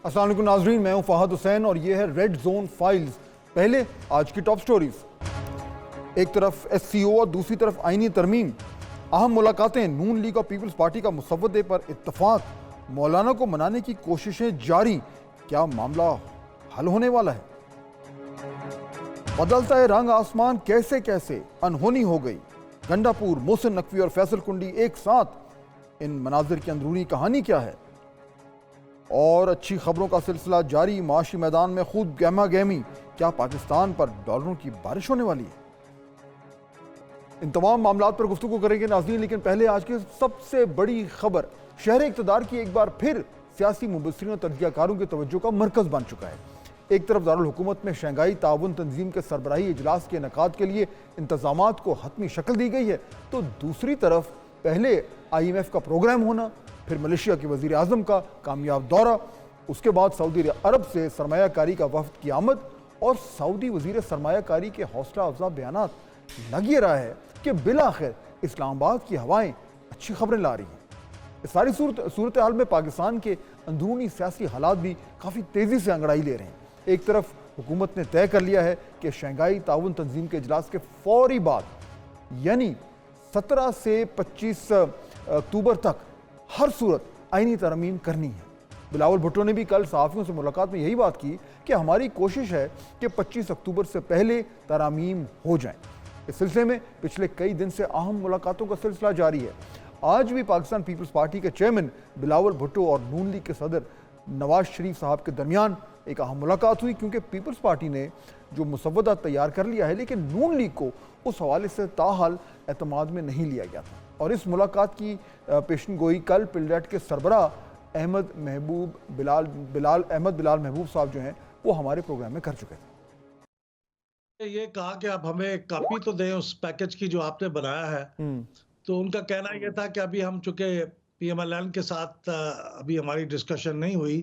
السلام علیکم ناظرین، میں ہوں فہد حسین اور یہ ہے ریڈ زون فائلز۔ پہلے آج کی ٹاپ سٹوریز۔ ایک طرف ایس سی او اور دوسری طرف آئینی ترمیم، اہم ملاقاتیں، نون لیگ اور پیپلز پارٹی کا مسودے پر اتفاق، مولانا کو منانے کی کوششیں جاری، کیا معاملہ حل ہونے والا ہے؟ بدلتا ہے رنگ آسمان کیسے کیسے انہونی ہو گئی، گنڈا پور، محسن نقوی اور فیصل کنڈی ایک ساتھ، ان مناظر کی اندرونی کہانی کیا ہے؟ اور اچھی خبروں کا سلسلہ جاری، معاشی میدان میں خود گہما گہمی، کیا پاکستان پر ڈالروں کی بارش ہونے والی ہے؟ ان تمام معاملات پر گفتگو کریں گے ناظرین، لیکن پہلے آج کی سب سے بڑی خبر، شہر اقتدار کی ایک بار پھر سیاسی مبصرین اور تجزیہ کاروں کی توجہ کا مرکز بن چکا ہے۔ ایک طرف دارالحکومت میں شنگھائی تعاون تنظیم کے سربراہی اجلاس کے انعقاد کے لیے انتظامات کو حتمی شکل دی گئی ہے، تو دوسری طرف پہلے آئی ایم ایف کا پروگرام ہونا، پھر ملیشیا کے وزیر اعظم کا کامیاب دورہ، اس کے بعد سعودی عرب سے سرمایہ کاری کا وفد کی آمد اور سعودی وزیر سرمایہ کاری کے حوصلہ افزا بیانات، لگ یہ رہا ہے کہ بالآخر اسلام آباد کی ہوائیں اچھی خبریں لا رہی ہیں۔ اس ساری صورتحال میں پاکستان کے اندرونی سیاسی حالات بھی کافی تیزی سے انگڑائی لے رہے ہیں۔ ایک طرف حکومت نے طے کر لیا ہے کہ شنگھائی تعاون تنظیم کے اجلاس کے فوری بعد، یعنی 17 سے 25 اکتوبر تک ہر صورت آئینی ترمیم کرنی ہے۔ بلاول بھٹو نے بھی کل صحافیوں سے ملاقات میں یہی بات کی کہ ہماری کوشش ہے کہ 25 اکتوبر سے پہلے ترامیم ہو جائیں۔ اس سلسلے میں پچھلے کئی دن سے اہم ملاقاتوں کا سلسلہ جاری ہے۔ آج بھی پاکستان پیپلز پارٹی کے چیئرمین بلاول بھٹو اور نون لیگ کے صدر نواز شریف صاحب کے درمیان ایک اہم ملاقات ہوئی، کیونکہ پیپلز پارٹی نے جو مسودہ تیار کر لیا ہے لیکن نون لیگ کو اس حوالے سے تاحال اعتماد میں نہیں لیا گیا تھا، اور اس ملاقات کی پیشن گوئی کل پلڈیٹ کے سربراہ احمد بلال محبوب صاحب جو ہیں وہ ہمارے پروگرام میں کر چکے تھے۔ یہ کہا کہ آپ ہمیں کاپی تو دیں اس پیکج کی جو آپ نے بنایا ہے، تو ان کا کہنا یہ تھا کہ ابھی ہم چونکہ پی ایم ایل این کے ساتھ ابھی ہماری ڈسکشن نہیں ہوئی،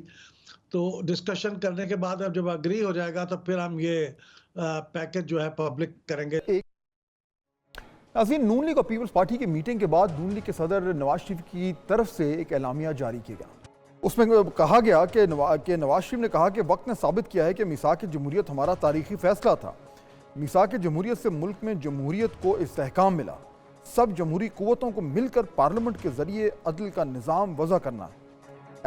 تو ڈسکشن کرنے کے بعد اب جب اگری ہو جائے گا تو پھر ہم یہ پیکج جو ہے پبلک کریں گے۔ ناظرین، نون لیگ اور پیپلز پارٹی کی میٹنگ کے بعد نون لیگ کے صدر نواز شریف کی طرف سے ایک اعلامیہ جاری کیا گیا۔ اس میں کہا گیا کہ نواز شریف نے کہا کہ وقت نے ثابت کیا ہے کہ میثاق جمہوریت ہمارا تاریخی فیصلہ تھا۔ میثاق جمہوریت سے ملک میں جمہوریت کو استحکام ملا۔ سب جمہوری قوتوں کو مل کر پارلیمنٹ کے ذریعے عدل کا نظام وضع کرنا ہے۔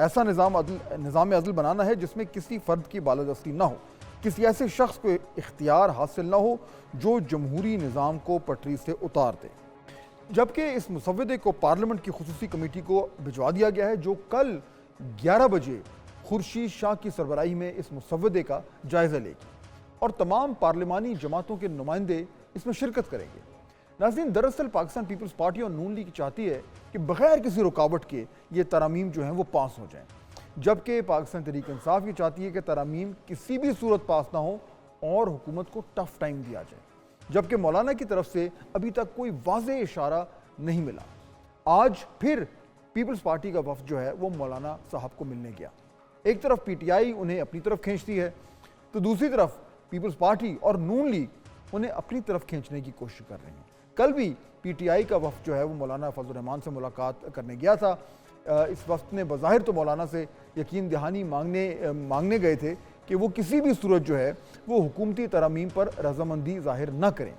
ایسا نظام عدل بنانا ہے جس میں کسی فرد کی بالادستی نہ ہو، کسی ایسے شخص کو اختیار حاصل نہ ہو جو جمہوری نظام کو پٹری سے اتار دے۔ جبکہ اس مسودے کو پارلیمنٹ کی خصوصی کمیٹی کو بھجوا دیا گیا ہے، جو کل 11 بجے خورشید شاہ کی سربراہی میں اس مسودے کا جائزہ لے گی اور تمام پارلیمانی جماعتوں کے نمائندے اس میں شرکت کریں گے۔ ناظرین، دراصل پاکستان پیپلز پارٹی اور نون لیگ چاہتی ہے کہ بغیر کسی رکاوٹ کے یہ ترامیم جو ہیں وہ پاس ہو جائیں، جبکہ پاکستان تحریک انصاف یہ چاہتی ہے کہ ترامیم کسی بھی صورت پاس نہ ہو اور حکومت کو ٹف ٹائم دیا جائے، جبکہ مولانا کی طرف سے ابھی تک کوئی واضح اشارہ نہیں ملا۔ آج پھر پیپلز پارٹی کا وفد جو ہے وہ مولانا صاحب کو ملنے گیا۔ ایک طرف پی ٹی آئی انہیں اپنی طرف کھینچتی ہے، تو دوسری طرف پیپلز پارٹی اور نون لیگ انہیں اپنی طرف کھینچنے کی کوشش کر رہے ہیں۔ کل بھی پی ٹی آئی کا وفد جو ہے وہ مولانا فضل الرحمان سے ملاقات کرنے گیا تھا۔ اس وفد نے بظاہر تو مولانا سے یقین دہانی مانگنے گئے تھے کہ وہ کسی بھی صورت جو ہے وہ حکومتی ترامیم پر رضامندی ظاہر نہ کریں۔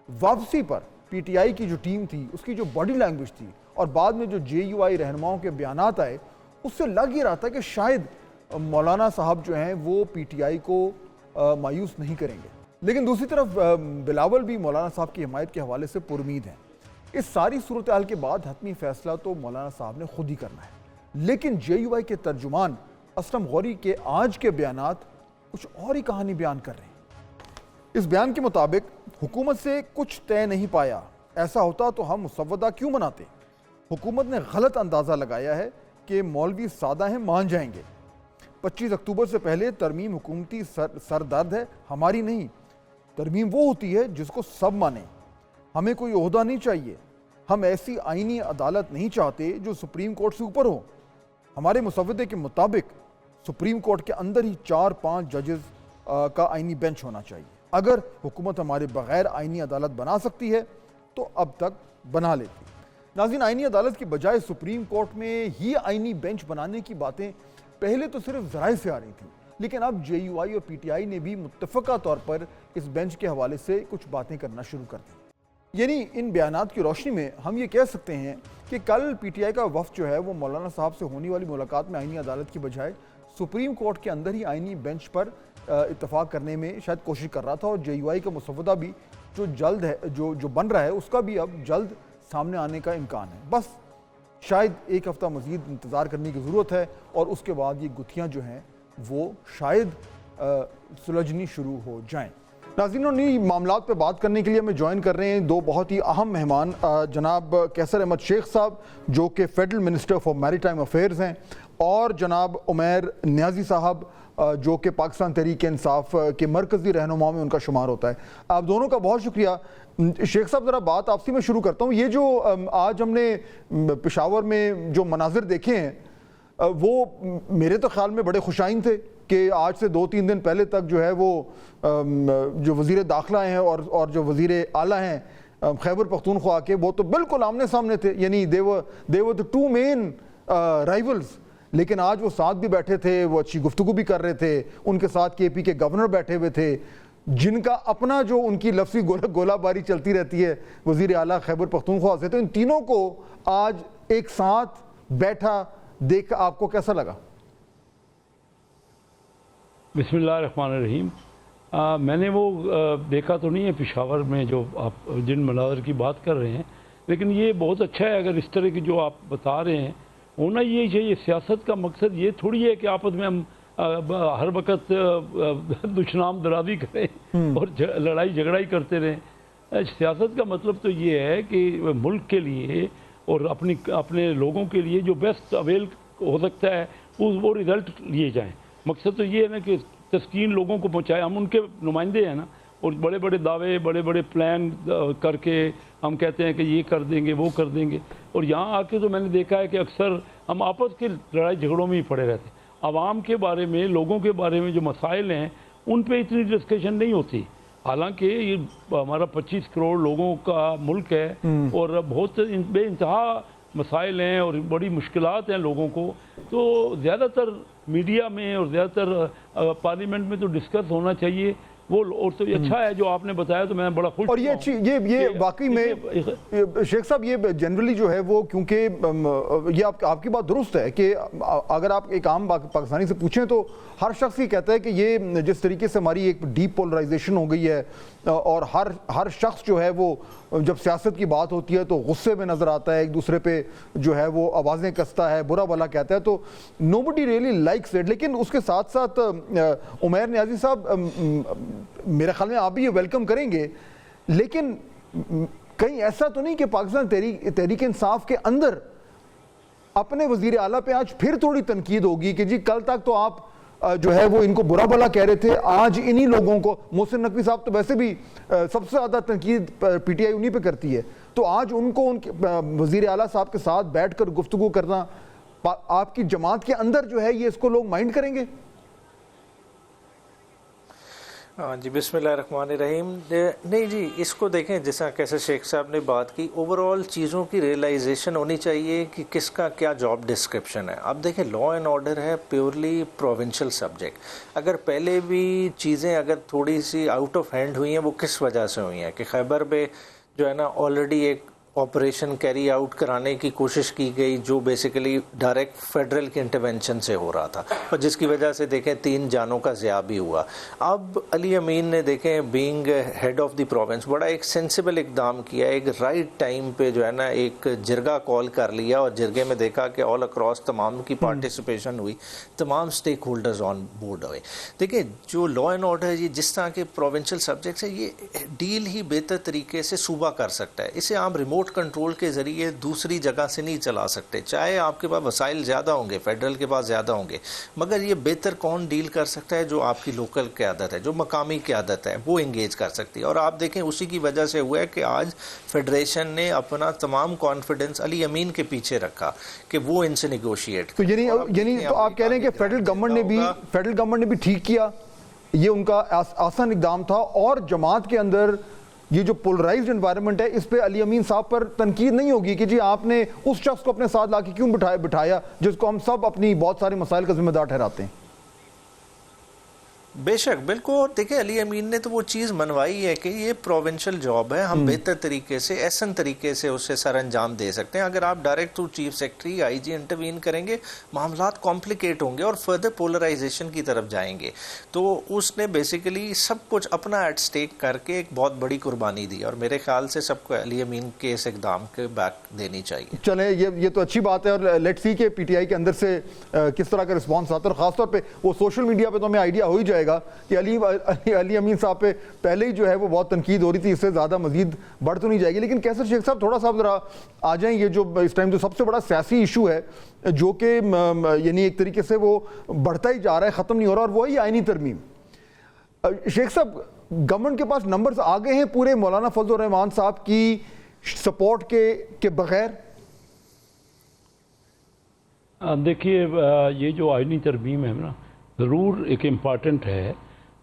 واپسی پر پی ٹی آئی کی جو ٹیم تھی، اس کی جو باڈی لینگویج تھی اور بعد میں جو جے یو آئی رہنماؤں کے بیانات آئے، اس سے لگ ہی رہا تھا کہ شاید مولانا صاحب جو ہیں وہ پی ٹی آئی کو مایوس نہیں کریں گے۔ لیکن دوسری طرف بلاول بھی مولانا صاحب کی حمایت کے حوالے سے پرامید ہیں۔ اس ساری صورتحال کے بعد حتمی فیصلہ تو مولانا صاحب نے خود ہی کرنا ہے، لیکن جے یو آئی کے ترجمان اسلم غوری کے آج کے بیانات کچھ اور ہی کہانی بیان کر رہے ہیں۔ اس بیان کے مطابق حکومت سے کچھ طے نہیں پایا، ایسا ہوتا تو ہم مسودہ کیوں بناتے؟ حکومت نے غلط اندازہ لگایا ہے کہ مولوی سادہ ہیں، مان جائیں گے۔ 25 اکتوبر سے پہلے ترمیم حکومتی سر درد ہے، ہماری نہیں۔ ترمیم وہ ہوتی ہے جس کو سب مانیں۔ ہمیں کوئی عہدہ نہیں چاہیے، ہم ایسی آئینی عدالت نہیں چاہتے جو سپریم کورٹ سے اوپر ہو۔ ہمارے مسودے کے مطابق سپریم کورٹ کے اندر ہی 4-5 ججز کا آئینی بینچ ہونا چاہیے۔ اگر حکومت ہمارے بغیر آئینی عدالت بنا سکتی ہے تو اب تک بنا لیتی۔ ناظرین، آئینی عدالت کی بجائے سپریم کورٹ میں ہی آئینی بینچ بنانے کی باتیں پہلے تو صرف ذرائع سے آ رہی تھی، لیکن اب جے یو آئی اور پی ٹی آئی نے بھی متفقہ طور پر اس بینچ کے حوالے سے کچھ باتیں کرنا شروع کر دی۔ یعنی ان بیانات کی روشنی میں ہم یہ کہہ سکتے ہیں کہ کل پی ٹی آئی کا وفد جو ہے وہ مولانا صاحب سے ہونے والی ملاقات میں آئینی عدالت کی بجائے سپریم کورٹ کے اندر ہی آئینی بینچ پر اتفاق کرنے میں شاید کوشش کر رہا تھا، اور جے یو آئی کا مسودہ بھی جو جلد ہے جو بن رہا ہے اس کا بھی اب جلد سامنے آنے کا امکان ہے۔ بس شاید ایک ہفتہ مزید انتظار کرنے کی ضرورت ہے اور اس کے بعد یہ گتھیاں جو ہیں وہ شاید سلجھنی شروع ہو جائیں۔ ناظرین، انہی معاملات پہ بات کرنے کے لیے ہمیں جوائن کر رہے ہیں دو بہت ہی اہم مہمان، جناب کیسر احمد شیخ صاحب جو کہ فیڈرل منسٹر فار میری ٹائم افیئرز ہیں، اور جناب عمیر نیازی صاحب جو کہ پاکستان تحریک انصاف کے مرکزی رہنماؤں میں ان کا شمار ہوتا ہے۔ آپ دونوں کا بہت شکریہ۔ شیخ صاحب ذرا بات آپ سے میں شروع کرتا ہوں، یہ جو آج ہم نے پشاور میں جو مناظر دیکھے ہیں وہ میرے تو خیال میں بڑے خوشائن تھے کہ آج سے 2-3 دن پہلے تک جو ہے وہ جو وزیر داخلہ ہیں اور جو وزیر اعلیٰ ہیں خیبر پختونخوا کے، وہ تو بالکل آمنے سامنے تھے، یعنی they were the two main rivals، لیکن آج وہ ساتھ بھی بیٹھے تھے، وہ اچھی گفتگو بھی کر رہے تھے، ان کے ساتھ کے پی کے گورنر بیٹھے ہوئے تھے جن کا اپنا جو ان کی لفظی گولہ باری چلتی رہتی ہے وزیر اعلیٰ خیبر پختونخوا سے۔ تو ان تینوں کو آج ایک ساتھ بیٹھا دیکھ آپ کو کیسا لگا؟ بسم اللہ الرحمن الرحیم۔ میں نے وہ دیکھا تو نہیں ہے پشاور میں جو آپ جن مناظر کی بات کر رہے ہیں، لیکن یہ بہت اچھا ہے اگر اس طرح کی جو آپ بتا رہے ہیں ہونا یہ چاہیے۔ سیاست کا مقصد یہ تھوڑی ہے کہ آپس میں ہم ہر وقت دشنام درازی کریں اور لڑائی جھگڑائی کرتے رہیں۔ سیاست کا مطلب تو یہ ہے کہ ملک کے لیے اور اپنے لوگوں کے لیے جو بیسٹ اویل ہو سکتا ہے وہ رزلٹ لیے جائیں۔ مقصد تو یہ ہے نا کہ تسکین لوگوں کو پہنچائے، ہم ان کے نمائندے ہیں نا، اور بڑے بڑے دعوے بڑے بڑے پلان کر کے ہم کہتے ہیں کہ یہ کر دیں گے وہ کر دیں گے، اور یہاں آ کے تو میں نے دیکھا ہے کہ اکثر ہم آپس کے لڑائی جھگڑوں میں ہی پڑے رہتے ہیں۔ عوام کے بارے میں، لوگوں کے بارے میں جو مسائل ہیں ان پہ اتنی ڈسکشن نہیں ہوتی، حالانکہ یہ ہمارا 25 کروڑ لوگوں کا ملک ہے اور بہت بے انتہا مسائل ہیں اور بڑی مشکلات ہیں لوگوں کو، تو زیادہ تر میڈیا میں اور زیادہ تر پارلیمنٹ میں تو ڈسکس ہونا چاہیے وہ، اور تو اچھا ہے جو آپ نے بتایا تو میں بڑا خوش اور یہ واقعی میں شیخ صاحب یہ جنرلی جو ہے وہ، کیونکہ یہ آپ کی بات درست ہے کہ اگر آپ ایک عام پاکستانی سے پوچھیں تو ہر شخص یہ کہتا ہے کہ یہ جس طریقے سے ہماری ایک ڈیپ پولرائزیشن ہو گئی ہے اور ہر شخص جو ہے وہ جب سیاست کی بات ہوتی ہے تو غصے میں نظر آتا ہے، ایک دوسرے پہ جو ہے وہ آوازیں کستا ہے، برا بھلا کہتا ہے، تو nobody really likes it۔ لیکن اس کے ساتھ ساتھ عمیر نیازی صاحب میرے خیال میں آپ بھی یہ ویلکم کریں گے، لیکن کہیں ایسا تو نہیں کہ پاکستان تحریک انصاف کے اندر اپنے وزیر اعلیٰ پہ آج پھر تھوڑی تنقید ہوگی کہ جی کل تک تو آپ جو ہے وہ ان کو برا بھلا کہہ رہے تھے، آج انہی لوگوں کو، محسن نقوی صاحب تو ویسے بھی سب سے زیادہ تنقید پی ٹی آئی انہی پہ کرتی ہے، تو آج ان کو وزیر اعلیٰ صاحب کے ساتھ بیٹھ کر گفتگو کرنا آپ کی جماعت کے اندر جو ہے یہ اس کو لوگ مائنڈ کریں گے؟ جی بسم اللہ الرحمن الرحیم۔ نہیں جی، اس کو دیکھیں جیسا کیسے شیخ صاحب نے بات کی، اوور آل چیزوں کی ریئلائزیشن ہونی چاہیے کہ کس کا کیا جاب ڈسکرپشن ہے۔ اب دیکھیں لا اینڈ آرڈر ہے پیورلی پروونشل سبجیکٹ، اگر پہلے بھی چیزیں اگر تھوڑی سی آؤٹ آف ہینڈ ہوئی ہیں وہ کس وجہ سے ہوئی ہیں کہ خیبر پہ جو ہے نا آلریڈی ایک آپریشن کیری آؤٹ کرانے کی کوشش کی گئی جو بیسیکلی ڈائریکٹ فیڈرل کے انٹرونشن سے ہو رہا تھا، اور جس کی وجہ سے دیکھیں 3 جانوں کا ضیاع بھی ہوا۔ اب علی امین نے دیکھیں being head of the province بڑا ایک سینسیبل اقدام کیا، ایک رائٹ ٹائم پہ جو ہے نا ایک جرگہ کال کر لیا، اور جرگے میں دیکھا کہ آل اکراس تمام کی پارٹیسپیشن ہوئی، تمام سٹیک ہولڈرز آن بورڈ ہوئے۔ دیکھیں جو لا اینڈ آرڈر یہ جس طرح کے پروونشل سبجیکٹس ہیں یہ ڈیل ہی بہتر طریقے سے صوبہ کر سکتا ہے، اسے عام ریموٹ کنٹرول کے ذریعے دوسری جگہ سے نہیں چلا سکتے، چاہے آپ کے پاس وسائل زیادہ ہوں گے، فیڈرل کے پاس زیادہ ہوں گے، مگر یہ بہتر کون ڈیل کر سکتا ہے؟ جو آپ کی لوکل قیادت ہے، جو مقامی قیادت ہے، وہ انگیج کر سکتی ہے۔ اور آپ دیکھیں اسی کی وجہ سے ہوا ہے کہ آج فیڈریشن نے اپنا تمام کانفیڈنس علی امین کے پیچھے رکھا کہ وہ ان سے نیگوشیٹ۔ تو یعنی تو آپ کہہ رہے ہیں کہ فیڈرل گورنمنٹ نے بھی ٹھیک کیا، یہ ان کا آسان اقدام تھا، اور جماعت کے اندر یہ جو پولرائزڈ انوائرمنٹ ہے اس پہ علی امین صاحب پر تنقید نہیں ہوگی کہ جی آپ نے اس شخص کو اپنے ساتھ لا کے کیوں بٹھایا جس کو ہم سب اپنی بہت سارے مسائل کا ذمہ دار ٹھہراتے ہیں؟ بے شک بالکل. اور دیکھیں علی امین نے تو وہ چیز منوائی ہے کہ یہ پروونشل جاب ہے, ہم بہتر طریقے سے ایسن طریقے سے اسے سر انجام دے سکتے ہیں. اگر آپ direct through chief secretary I G intervene کریں گے معاملات کمپلیکیٹ ہوں گے اور فردر پولرائزیشن کی طرف جائیں گے. تو اس نے بیسیکلی سب کچھ اپنا ایٹ سٹیک کر کے ایک بہت بڑی قربانی دی, اور میرے خیال سے سب کو علی امین کے اس اقدام کے بیک دینی چاہیے. چلیں یہ تو اچھی بات ہے, اور لیٹ سی کہ پی ٹی آئی کے اندر سے کس طرح کا رسپانس آتا ہے, اور خاص طور پہ وہ سوشل میڈیا پہ تو ہمیں آئیڈیا ہو ہی جائے گا کہ علی امین صاحب پہ پہلے ہی جو ہے وہ بہت تنقید ہو رہی تھی, اس سے زیادہ مزید بڑھ تو نہیں جائے گی. لیکن کیسر شیخ صاحب تھوڑا سا ذرا آ جائیں, یہ جو اس ٹائم جو سب سے بڑا سیاسی ایشو ہے جو کہ یعنی ایک طریقے سے وہ بڑھتا ہی جا رہا ہے, ختم نہیں ہو رہا, اور وہی آئینی ترمیم. شیخ صاحب گورنمنٹ کے پاس نمبرز آ گئے ہیں پورے مولانا فضل الرحمان صاحب کی سپورٹ کے بغیر؟ دیکھیے یہ جو آئینی ترمیم ہے نا ضرور ایک امپارٹنٹ ہے,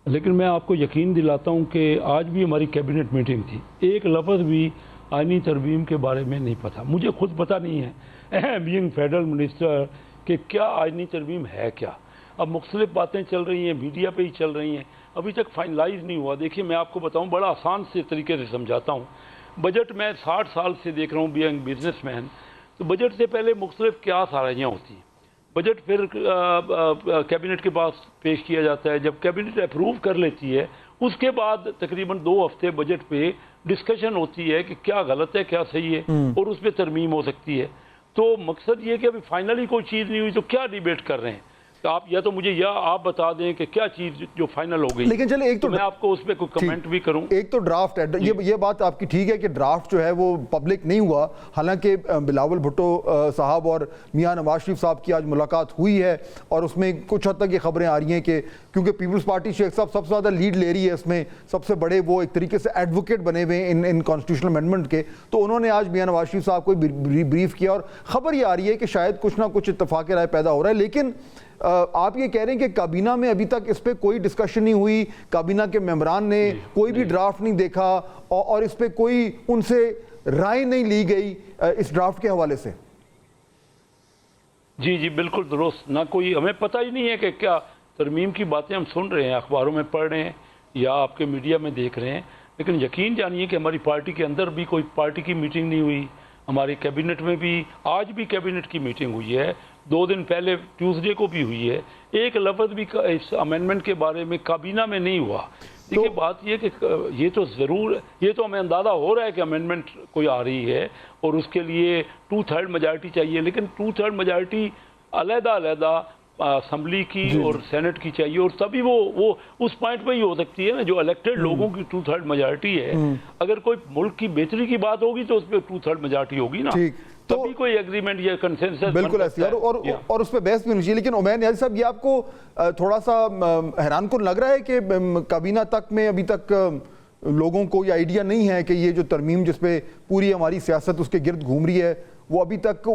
لیکن میں آپ کو یقین دلاتا ہوں کہ آج بھی ہماری کیبنٹ میٹنگ تھی, ایک لفظ بھی آئینی ترمیم کے بارے میں نہیں پتہ, مجھے خود پتہ نہیں ہے بینگ فیڈرل منسٹر کہ کیا آئینی ترمیم ہے کیا. اب مختلف باتیں چل رہی ہیں, میڈیا پہ ہی چل رہی ہیں, ابھی تک فائنلائز نہیں ہوا. دیکھیے میں آپ کو بتاؤں, بڑا آسان سے طریقے سے سمجھاتا ہوں. بجٹ میں 60 سال سے دیکھ رہا ہوں بینگ بزنس مین, تو بجٹ سے پہلے مختلف کیا ساراہیاں ہوتی ہیں, بجٹ پھر کیبنٹ کے پاس پیش کیا جاتا ہے, جب کیبنٹ اپروو کر لیتی ہے اس کے بعد تقریباً 2 ہفتے بجٹ پہ ڈسکشن ہوتی ہے کہ کیا غلط ہے کیا صحیح ہے, اور اس پہ ترمیم ہو سکتی ہے. تو مقصد یہ کہ ابھی فائنلی کوئی چیز نہیں ہوئی تو کیا ڈیبیٹ کر رہے ہیں, تو آپ یا تو مجھے یا آپ بتا دیں کہ کیا چیز جو فائنل ہو گئی. لیکن چلے ایک تو میں آپ کو اس پہ کوئی کمنٹ بھی کروں. ایک تو ڈرافٹ ہے, یہ بات آپ کی ٹھیک ہے کہ ڈرافٹ جو ہے وہ پبلک نہیں ہوا, حالانکہ بلاول بھٹو صاحب اور میاں نواز شریف صاحب کی آج ملاقات ہوئی ہے, اور اس میں کچھ حد تک یہ خبریں آ رہی ہیں کہ کیونکہ پیپلز پارٹی شیخ صاحب سب سے زیادہ لیڈ لے رہی ہے اس میں, سب سے بڑے وہ ایک طریقے سے ایڈوکیٹ بنے ہوئے ہیں ان کانسٹیٹیوشنل امینڈمنٹ کے, تو انہوں نے آج میاں نواز شریف صاحب کو بریف کیا, اور خبر یہ آ رہی ہے کہ شاید کچھ نہ کچھ اتفاق رائے پیدا ہو رہا ہے. لیکن آپ یہ کہہ رہے ہیں کہ کابینہ میں ابھی تک اس پہ کوئی ڈسکشن نہیں ہوئی, کابینہ کے ممبران نے کوئی بھی ڈرافٹ نہیں دیکھا, اور اس پہ کوئی ان سے رائے نہیں لی گئی اس ڈرافٹ کے حوالے سے. جی بالکل درست, نہ کوئی ہمیں پتہ ہی نہیں ہے کہ کیا ترمیم کی باتیں ہم سن رہے ہیں, اخباروں میں پڑھ رہے ہیں یا آپ کے میڈیا میں دیکھ رہے ہیں, لیکن یقین جانیے کہ ہماری پارٹی کے اندر بھی کوئی پارٹی کی میٹنگ نہیں ہوئی, ہماری کیبنٹ میں بھی آج بھی کیبنٹ کی میٹنگ ہوئی ہے, 2 دن پہلے ٹیوزڈے کو بھی ہوئی ہے, ایک لفظ بھی اس امینڈمنٹ کے بارے میں کابینہ میں نہیں ہوا. دیکھیے بات یہ کہ یہ تو ضرور, یہ تو ہمیں اندازہ ہو رہا ہے کہ امینڈمنٹ کوئی آ رہی ہے اور اس کے لیے 2/3 میجارٹی چاہیے, لیکن 2/3 میجارٹی علیحدہ اسمبلی کی اور سینٹ کی چاہیے, اور تبھی وہ اس پوائنٹ پہ ہی ہو سکتی ہے نا جو الیکٹڈ لوگوں کی 2/3 میجارٹی ہے. اگر کوئی ملک کی بہتری کی بات ہوگی تو اس پہ 2/3 میجارٹی ہوگی نا, تبھی کوئی ایگریمنٹ یا کنسنسس بالکل ایسی, اور اس پہ بحث بھی ہونی چاہیے. لیکن عمیر نیازی صاحب, یہ آپ کو تھوڑا سا حیران کن لگ رہا ہے کہ کابینہ تک میں ابھی تک لوگوں کو یہ آئیڈیا نہیں ہے کہ یہ جو ترمیم جس پہ پوری ہماری سیاست اس کے گرد گھوم رہی ہے, وہ ابھی تک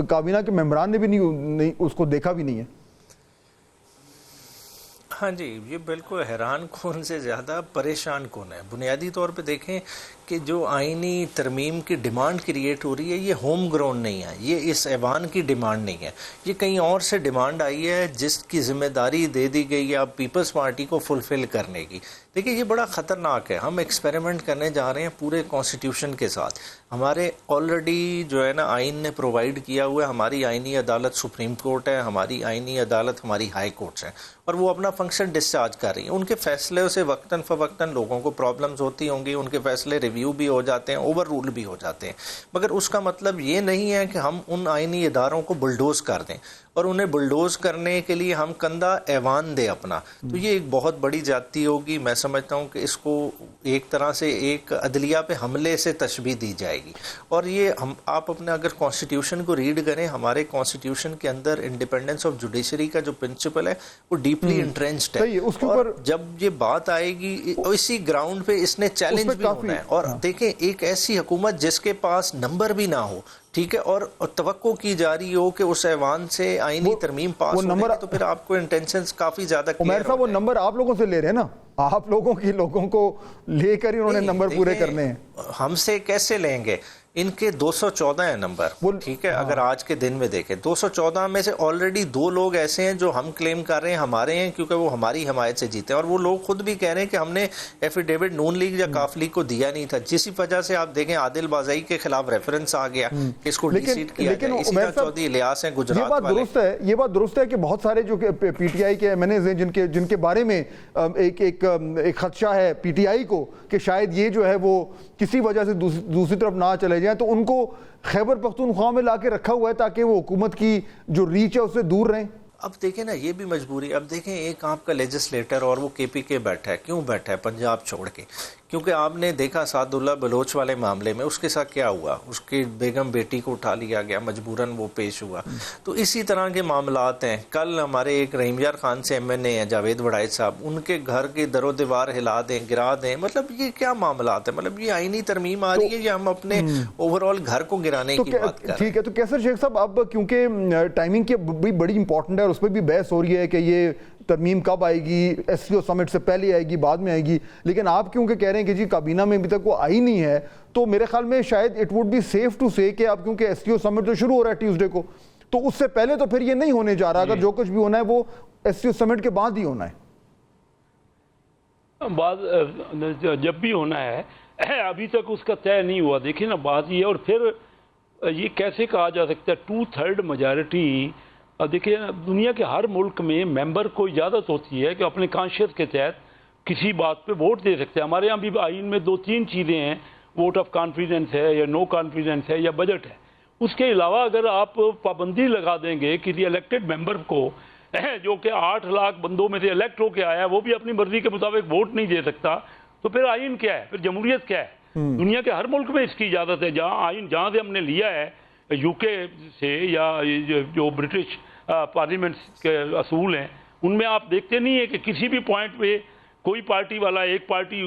کابینہ کے ممبران نے بھی نہیں اس کو دیکھا بھی نہیں ہے؟ ہاں جی, یہ بالکل حیران کن سے زیادہ پریشان کن ہے. بنیادی طور پہ دیکھیں کہ جو آئینی ترمیم کی ڈیمانڈ کریٹ ہو رہی ہے یہ ہوم گراؤنڈ نہیں ہے, یہ اس ایوان کی ڈیمانڈ نہیں ہے, یہ کہیں اور سے ڈیمانڈ آئی ہے جس کی ذمہ داری دے دی گئی ہے اب پیپلز پارٹی کو فلفل کرنے کی. دیکھیں یہ بڑا خطرناک ہے, ہم ایکسپیریمنٹ کرنے جا رہے ہیں پورے کانسٹیٹیوشن کے ساتھ. ہمارے آلریڈی جو ہے نا آئین نے پرووائڈ کیا ہوا ہے, ہماری آئینی عدالت سپریم کورٹ ہے, ہماری آئینی عدالت ہماری ہائی کورٹس ہیں, اور وہ اپنا فنکشن ڈسچارج کر رہی ہیں. ان کے فیصلے سے وقتاً فوقتاً لوگوں کو پرابلمز ہوتی ہوں گی, ان کے فیصلے ریویو بھی ہو جاتے ہیں, اوور رول بھی ہو جاتے ہیں, مگر اس کا مطلب یہ نہیں ہے کہ ہم ان آئینی اداروں کو بلڈوز کر دیں اور انہیں بلڈوز کرنے کے لیے ہم کندھا ایوان دیں اپنا. تو یہ ایک بہت بڑی زیادتی ہوگی. میں سمجھتا ہوں کہ اس کو ایک طرح سے ایک عدلیہ پہ حملے سے تشبیہ دی جائے گی. اور یہ آپ اپنے اگر کانسٹیٹیوشن کو ریڈ کریں, ہمارے کانسٹیٹیوشن کے اندر انڈیپینڈنس آف جوڈیشری کا جو پرنسپل ہے وہ ڈیپلی انٹرینچ چیلنجڈ صحیح ہے، اس کے اوپر جب یہ بات آئے گی اسی گراؤنڈ پہ اس نے چیلنج بھی ہونا ہے. اور دیکھیں ایک ایسی حکومت جس کے پاس نمبر بھی نہ ہو، ٹھیک ہے، اور توقع کی جا رہی ہو کہ اس ایوان سے آئینی ترمیم پاس ہو جائے تو پھر آپ کو انٹینشنز کافی زیادہ عمیر صاحب وہ نمبر آپ لوگوں سے لے رہے ہیں نا، آپ لوگوں کو لے کر ہی انہوں نے نمبر پورے کرنے ہیں. ہم سے کیسے لیں گے؟ ان کے 214 ہیں نمبر، ٹھیک ہے. اگر آج کے دن میں دیکھیں 214 میں سے آلریڈی 2 لوگ ایسے ہیں جو ہم کلیم کر رہے ہیں ہمارے ہیں، کیونکہ وہ ہماری حمایت سے جیتے ہیں، اور وہ لوگ خود بھی کہہ رہے ہیں کہ ہم نے ایفیڈیوٹ نون لیگ یا کاف لیگ کو دیا نہیں تھا، جس وجہ سے آپ دیکھیں عادل بازائی کے خلاف ریفرنس آ گیا کہ اس کو ڈی سیٹ کیا جائے. اسی طرح چودھری الیاس ہیں گجرات والے. یہ بات درست ہے کہ بہت سارے جو پی ٹی آئی کے ایم این ایز ہیں جن کے بارے میں ایک خدشہ ہے پی ٹی آئی کو کہ شاید یہ جو ہے وہ کسی وجہ سے دوسری طرف نہ چلے جائیں، تو ان کو خیبر پختونخوا میں لا کے رکھا ہوا ہے تاکہ وہ حکومت کی جو ریچ ہے اس سے دور رہیں. اب دیکھیں نا یہ بھی مجبوری. اب دیکھیں ایک آپ کا لیجسلیٹر اور وہ کے پی کے بیٹھا ہے، کیوں بیٹھا ہے پنجاب چھوڑ کے؟ کیونکہ آپ نے دیکھا سعد اللہ بلوچ والے معاملے میں اس کے ساتھ کیا ہوا، اس کی بیگم بیٹی کو اٹھا لیا گیا، مجبوراً وہ پیش ہوا. تو اسی طرح کے معاملات ہیں. کل ہمارے ایک رحیم یار خان سے ایم این اے ہیں جاوید وڑائچ صاحب، ان کے گھر کی در و دیوار ہلا دیں، گرا دیں. مطلب یہ کیا معاملات ہیں؟ مطلب یہ آئینی ترمیم آ رہی ہے یا ہم اپنے اوور آل گھر کو گرانے کی بات کر رہے ہیں؟ ٹھیک ہے. تو کیسر شیخ صاحب اب کیونکہ ٹائمنگ کی بھی بڑی امپورٹنٹ ہے اور اس پہ بھی بحث ہو رہی ہے کہ یہ ترمیم کب آئے گی، ایس سی او سمٹ سے پہلے آئے گی بعد میں آئے گی، لیکن آپ کیونکہ کہہ رہے ہیں کہ جی کابینہ میں ابھی تک وہ آئی نہیں ہے، تو میرے خیال میں شاید it would be safe to say کہ اب کیونکہ ایس سی او سمٹ تو شروع ہو رہا ہے ٹیوزڈے کو، تو اس سے پہلے تو پھر یہ نہیں ہونے جا رہا. اگر جو کچھ بھی ہونا ہے وہ ایس سی او سمٹ کے بعد ہی ہونا ہے. جب بھی ہونا ہے، ابھی تک اس کا طے نہیں ہوا. دیکھیں نا بات یہ، اور پھر یہ کیسے کہا جا سکتا ہے 2/3 میجارٹی. دیکھیں دنیا کے ہر ملک میں ممبر کو اجازت ہوتی ہے کہ اپنے کانشیس کے تحت کسی بات پہ ووٹ دے سکتے ہیں. ہمارے یہاں بھی آئین میں 2-3 چیزیں ہیں، ووٹ آف کانفیڈنس ہے یا نو کانفیڈنس ہے یا بجٹ ہے. اس کے علاوہ اگر آپ پابندی لگا دیں گے کسی الیکٹڈ ممبر کو جو کہ 8 لاکھ بندوں میں سے الیکٹ ہو کے آیا، وہ بھی اپنی مرضی کے مطابق ووٹ نہیں دے سکتا، تو پھر آئین کیا ہے؟ پھر جمہوریت کیا ہے؟ دنیا کے ہر ملک میں اس کی اجازت ہے. جہاں سے ہم نے لیا ہے یو کے سے یا جو برٹش پارلیمنٹ کے اصول ہیں، ان میں آپ دیکھتے نہیں ہیں کہ کسی بھی پوائنٹ پہ کوئی پارٹی والا ایک پارٹی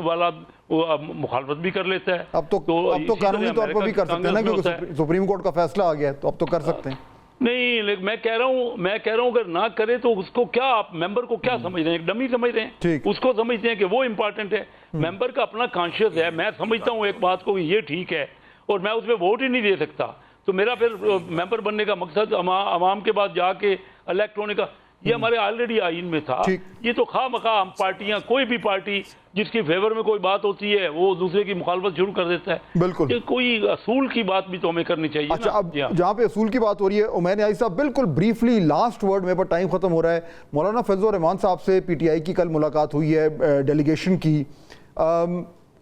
والا مخالفت بھی کر لیتا ہے. اب تو قانونی طور پر بھی کر سکتے ہیں نا، کیونکہ سپریم کورٹ کا فیصلہ آ گیا ہے، تو اب تو کر سکتے ہیں. نہیں، میں کہہ رہا ہوں اگر نہ کرے تو اس کو کیا، آپ ممبر کو کیا سمجھ رہے ہیں؟ ایک ڈمی سمجھ رہے ہیں؟ اس کو سمجھتے ہیں کہ وہ امپورٹنٹ ہے. ممبر کا اپنا کانشیس ہے. میں سمجھتا ہوں ایک بات کو کہ یہ ٹھیک ہے اور میں اس پہ ووٹ ہی نہیں دے سکتا، تو میرا پھر ممبر بننے کا مقصد عوام کے بعد جا کے الیکٹ ہونے کا، یہ ہمارے آلریڈی آئین میں تھا. یہ تو خواہ مخواہ ہم پارٹیاں، کوئی بھی پارٹی جس کی فیور میں کوئی بات ہوتی ہے وہ دوسرے کی مخالفت شروع کر دیتا ہے. بالکل، کوئی اصول کی بات بھی تو ہمیں کرنی چاہیے. اچھا، اب جہاں پہ اصول کی بات ہو رہی ہے، عمیر نیازی صاحب بالکل بریفلی لاسٹ ورڈ، میرے پر ٹائم ختم ہو رہا ہے. مولانا فیض الرحمان صاحب سے پی ٹی آئی کی کل ملاقات ہوئی ہے ڈیلیگیشن کی،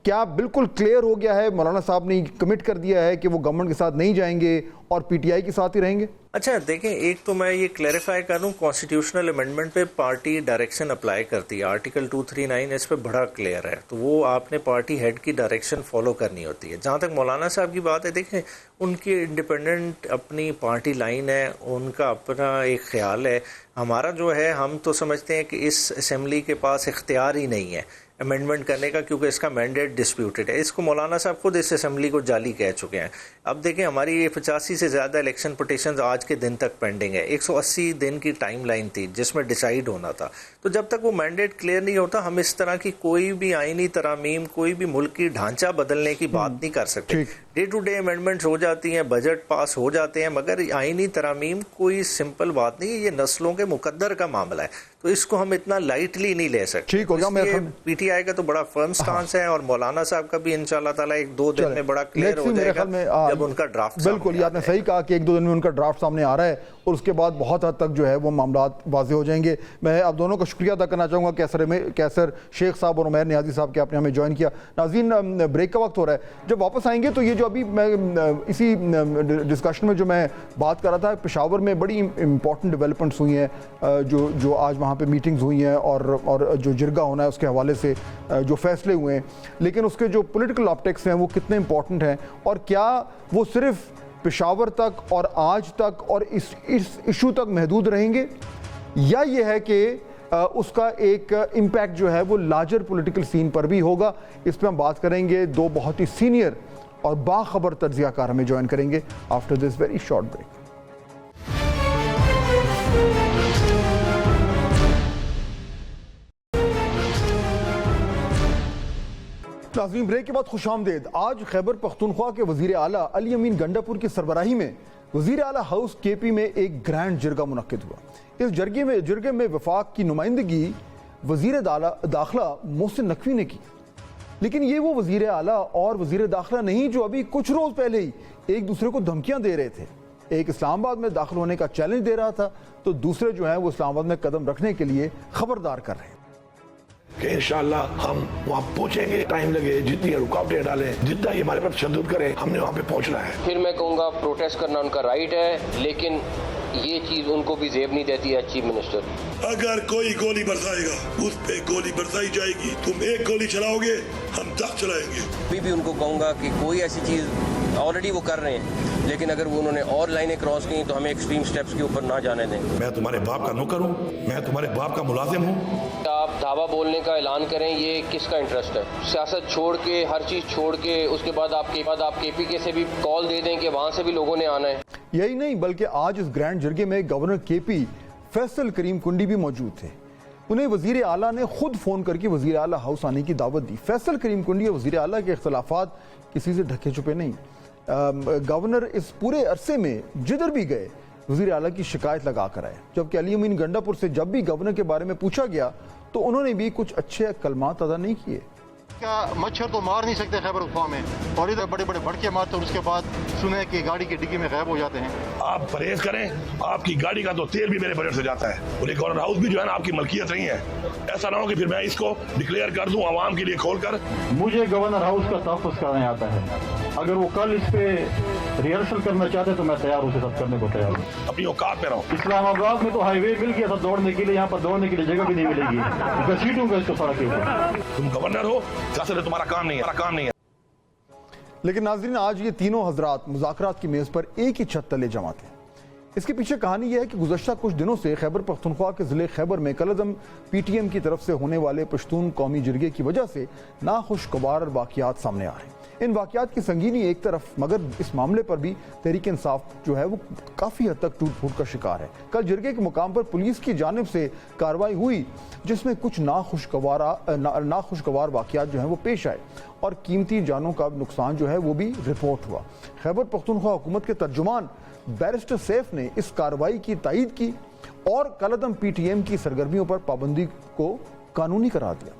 کیا بالکل کلیئر ہو گیا ہے؟ مولانا صاحب نے کمٹ کر دیا ہے کہ وہ گورنمنٹ کے ساتھ نہیں جائیں گے اور پی ٹی آئی کے ساتھ ہی رہیں گے؟ اچھا دیکھیں، ایک تو میں یہ کلیریفائی کروں، کانسٹیٹیوشنل امینڈمنٹ پہ پارٹی ڈائریکشن اپلائی کرتی ہے. آرٹیکل 239 اس پہ بڑا کلیئر ہے، تو وہ آپ نے پارٹی ہیڈ کی ڈائریکشن فالو کرنی ہوتی ہے. جہاں تک مولانا صاحب کی بات ہے، دیکھیں ان کی انڈیپینڈنٹ اپنی پارٹی لائن ہے، ان کا اپنا ایک خیال ہے. ہمارا جو ہے، ہم تو سمجھتے ہیں کہ اس اسمبلی کے پاس اختیار ہی نہیں ہے امینڈمنٹ کرنے کا، کیونکہ اس کا مینڈیٹ ڈسپیوٹڈ ہے. اس کو مولانا صاحب خود اس اسمبلی کو جعلی کہہ چکے ہیں. اب دیکھیں ہماری یہ 85 سے زیادہ الیکشن پٹیشنز آج کے دن تک پینڈنگ ہے. 180 دن کی ٹائم لائن تھی جس میں ڈیسائیڈ ہونا تھا. تو جب تک وہ مینڈیٹ کلیئر نہیں ہوتا، ہم اس طرح کی کوئی بھی آئینی ترامیم، کوئی بھی ملک کی ڈھانچہ بدلنے کی بات نہیں کر سکتے. ڈے ٹو ڈے امینڈمنٹس ہو جاتی ہیں، بجٹ پاس ہو جاتے ہیں، مگر آئینی ترامیم کوئی سمپل بات نہیں ہے. یہ نسلوں کے مقدر کا معاملہ ہے، تو اس کو ہم اتنا لائٹلی نہیں لے سکتے. ٹھیک ہو گیا. پی ٹی آئی کا تو بڑا فرم سٹانس ہے، اور مولانا صاحب کا بھی انشاءاللہ تعالی 1-2 دن میں بڑا کلیئر ہو جائے گا جب ان کا ڈرافٹ. بالکل، یہ آپ نے صحیح کہا کہ 1-2 دن میں ان کا ڈرافٹ سامنے آ رہا ہے اور اس کے بعد بہت حد تک جو ہے وہ معاملات واضح ہو جائیں گے. میں آپ دونوں کا شکریہ ادا کرنا چاہوں گا، کیسر شیخ صاحب اور عمیر نیازی صاحب کے آپ نے ہمیں جوائن کیا. ناظرین، بریک کا وقت ہو رہا ہے. جب واپس آئیں گے تو یہ جو ابھی میں اسی ڈسکشن میں جو میں بات کر رہا تھا، پشاور میں بڑی امپورٹنٹ ڈیولپمنٹس ہوئی ہیں جو آج وہاں پہ میٹنگز ہوئی ہیں اور جو جرگہ ہونا ہے اس کے حوالے سے جو فیصلے ہوئے ہیں، لیکن اس کے جو پولیٹیکل آپٹکس ہیں وہ کتنے امپورٹنٹ ہیں، اور کیا وہ صرف پشاور تک اور آج تک اور اس ایشو تک محدود رہیں گے، یا یہ ہے کہ اس کا ایک امپیکٹ جو ہے وہ لارجر پولیٹیکل سین پر بھی ہوگا. اس پہ ہم بات کریں گے. دو بہت ہی سینئر اور باخبر تجزیہ کار ہمیں جوائن کریں گے after this very short break. ناظرین بریک کے بعد خوش آمدید. آج خیبر پختونخوا کے وزیر اعلیٰ علی امین گنڈاپور کی سربراہی میں وزیر اعلیٰ ہاؤس کے پی میں ایک گرینڈ جرگہ منعقد ہوا. اس جرگے میں وفاق کی نمائندگی وزیر داخلہ محسن نقوی نے کی. لیکن یہ وہ وزیر اعلیٰ اور وزیر داخلہ نہیں جو ابھی کچھ روز پہلے ہی ایک دوسرے کو دھمکیاں دے رہے تھے. ایک اسلام آباد میں داخل ہونے کا چیلنج دے رہا تھا تو دوسرے جو ہیں وہ اسلام آباد میں قدم رکھنے کے لیے خبردار کر رہے ہیں کہ انشاءاللہ ہم وہاں پہنچیں گے. ٹائم لگے, جتنی رکاوٹیں ڈالیں, جتنا یہ ہمارے پر تشدد کریں, ہم نے وہاں پہ پہنچنا ہے. پھر میں کہوں گا پروٹیسٹ کرنا ان کا رائٹ ہے, لیکن یہ چیز ان کو بھی زیب نہیں دیتی ہے. چیف منسٹر, اگر کوئی گولی برسائے گا اس پہ گولی برسائی جائے گی. تم ایک گولی چلاؤ گے, ہم 10 چلائیں گے. ابھی بھی ان کو کہوں گا کہ کوئی ایسی چیز آلریڈی وہ کر رہے ہیں, لیکن اگر وہ انہوں نے اور لائنیں کراس کی تو ہمیں ایکسٹریم سٹیپس کے اوپر نہ جانے دیں. میں تمہارے باپ کا نوکر ہوں, میں تمہارے باپ کا ملازم ہوں. آپ دعویٰ بولنے کا اعلان کریں, یہ کس کا انٹرسٹ ہے؟ سیاست چھوڑ کے, ہر چیز چھوڑ کے, اس کے بعد آپ کے پی کے سے بھی کال دے دیں کہ وہاں سے بھی لوگوں نے آنا ہے. یہی نہیں بلکہ آج اس گرینڈ جرگے میں گورنر کے پی فیصل کریم کنڈی بھی موجود تھے. انہیں وزیر اعلیٰ نے خود فون کر کے وزیر اعلیٰ ہاؤس آنے کی دعوت دی. فیصل کریم کنڈی اور وزیر اعلیٰ کے اختلافات کسی سے ڈھکے چھپے نہیں. گورنر اس پورے عرصے میں جدھر بھی گئے وزیر اعلیٰ کی شکایت لگا کر آئے. جبکہ علی امین گنڈاپور سے جب بھی گورنر کے بارے میں پوچھا گیا تو انہوں نے بھی کچھ اچھے کلمات ادا نہیں کیے. کیا مچھر تو مار نہیں سکتے خیبر پختونخوا میں, اور ادھر بڑے بڑے بھڑکے مارتے اور اس کے بعد سنیں کہ گاڑی کی ڈگی میں غائب ہو جاتے ہیں. آپ پرہیز کریں, آپ کی گاڑی کا تو تیل بھی میرے بجٹ سے جاتا ہے, اور یہ گورنر ہاؤس بھی جو ہے نا آپ کی ملکیت نہیں ہے. ایسا نہ ہو کہ پھر میں اس کو ڈکلیئر کر دوں عوام کے لیے کھول کر. مجھے گورنر ہاؤس کا تحفظ کرنے آتا ہے. اگر وہ کل اس پہ ریہرسل کرنا چاہتے تو میں تیار اسے سب کرنے کو تیار ہوں. اپنی اوقات پہ رہو. اسلام آباد میں تو ہائی وے مل گیا تھا دوڑنے کے لیے, یہاں پر دوڑنے کے لیے جگہ بھی نہیں ملے گی. گھسیٹوں گا اس کو سڑک کے اوپر. تم گورنر ہو, سیاست تمہارا کام نہیں ہے. لیکن ناظرین آج یہ تینوں حضرات مذاکرات کی میز پر ایک ہی چھت تلے جمع تھے. اس کے پیچھے کہانی یہ ہے کہ گزشتہ کچھ دنوں سے خیبر پختونخوا کے ضلع خیبر میں کالعدم پی ٹی ایم کی طرف سے ہونے والے پشتون قومی جرگے کی وجہ سے ناخوشگوار واقعات سامنے آ رہے ہیں. ان واقعات کی سنگینی ایک طرف, مگر اس معاملے پر بھی تحریک انصاف جو ہے وہ کافی حد تک ٹوٹ پھوٹ کا شکار ہے. کل جرگے کے مقام پر پولیس کی جانب سے کارروائی ہوئی جس میں کچھ ناخوشگوار واقعات جو ہیں وہ پیش آئے اور قیمتی جانوں کا نقصان جو ہے وہ بھی رپورٹ ہوا. خیبر پختونخوا حکومت کے ترجمان بیرسٹر سیف نے اس کارروائی کی تائید کی اور کالعدم پی ٹی ایم کی سرگرمیوں پر پابندی کو قانونی قرار دیا.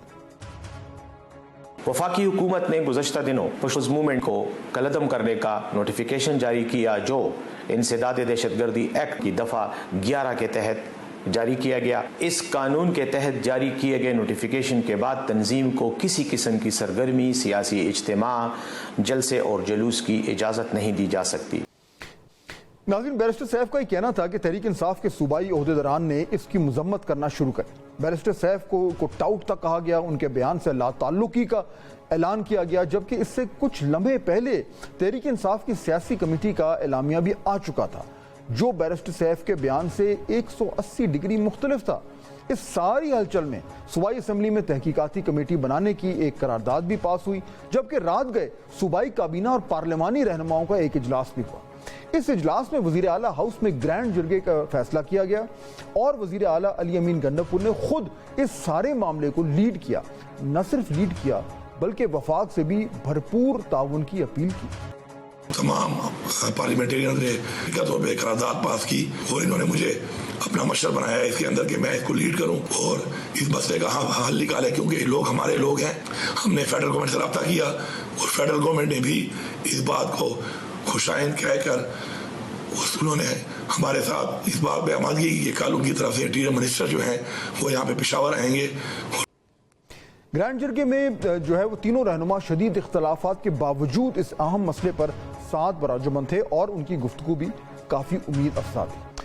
وفاقی حکومت نے گزشتہ دنوں پشتون موومنٹ کو کالعدم کرنے کا نوٹیفیکیشن جاری کیا جو انسداد دہشت گردی ایکٹ کی دفعہ 11 کے تحت جاری کیا گیا. اس قانون کے تحت جاری کیے گئے نوٹیفیکیشن کے بعد تنظیم کو کسی قسم کی سرگرمی, سیاسی اجتماع, جلسے اور جلوس کی اجازت نہیں دی جا سکتی. ناظرین بیرسٹر سیف کا یہ کہنا تھا کہ تحریک انصاف کے صوبائی عہدیداران نے اس کی مذمت کرنا شروع کر. بیرسٹر سیف کو ٹاؤٹ تک کہا گیا, ان کے بیان سے لا تعلقی کا اعلان کیا گیا, جبکہ اس سے کچھ لمحے پہلے تحریک انصاف کی سیاسی کمیٹی کا اعلامیہ بھی آ چکا تھا جو بیرسٹر سیف کے بیان سے 180 ڈگری مختلف تھا. اس ساری ہلچل میں صوبائی اسمبلی میں تحقیقاتی کمیٹی بنانے کی ایک قرارداد بھی پاس ہوئی, جبکہ رات گئے صوبائی کابینہ اور پارلیمانی رہنماؤں کا ایک اجلاس بھی ہوا. اس اجلاس میں وزیر اعلیٰ ہاؤس میں گرینڈ جرگے کا فیصلہ کیا گیا اور وزیر اعلیٰ علی امین گنڈاپور نے خود اس سارے معاملے کو لیڈ کیا. نہ صرف لیڈ کیا بلکہ وفاق سے بھی بھرپور تعاون کی اپیل کی. تمام پارلیمنٹرین نے طور پہ قرارداد پاس کی اور انہوں نے مجھے اپنا مشر بنایا ہے اس کے اندر کہ میں اس کو لیڈ کروں اور اس مسئلے کا حل نکالے, کیونکہ لوگ ہمارے لوگ ہیں. ہم نے فیڈرل گورنمنٹ سے رابطہ کیا اور فیڈرل گورنمنٹ نے بھی اس بات کو خوشائند کہہ کر انہوں نے ہمارے ساتھ اس بات پہ آمادگی کی کہ کل ان کی طرف سے انٹیریئر منسٹر جو ہیں وہ یہاں پہ پشاور آئیں گے. گرینڈ جرگے میں جو ہے وہ تینوں رہنما شدید اختلافات کے باوجود اس اہم مسئلے پر ساتھ براجمان تھے اور ان کی گفتگو بھی کافی امید افزا تھی.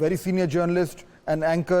very senior journalist and anchor,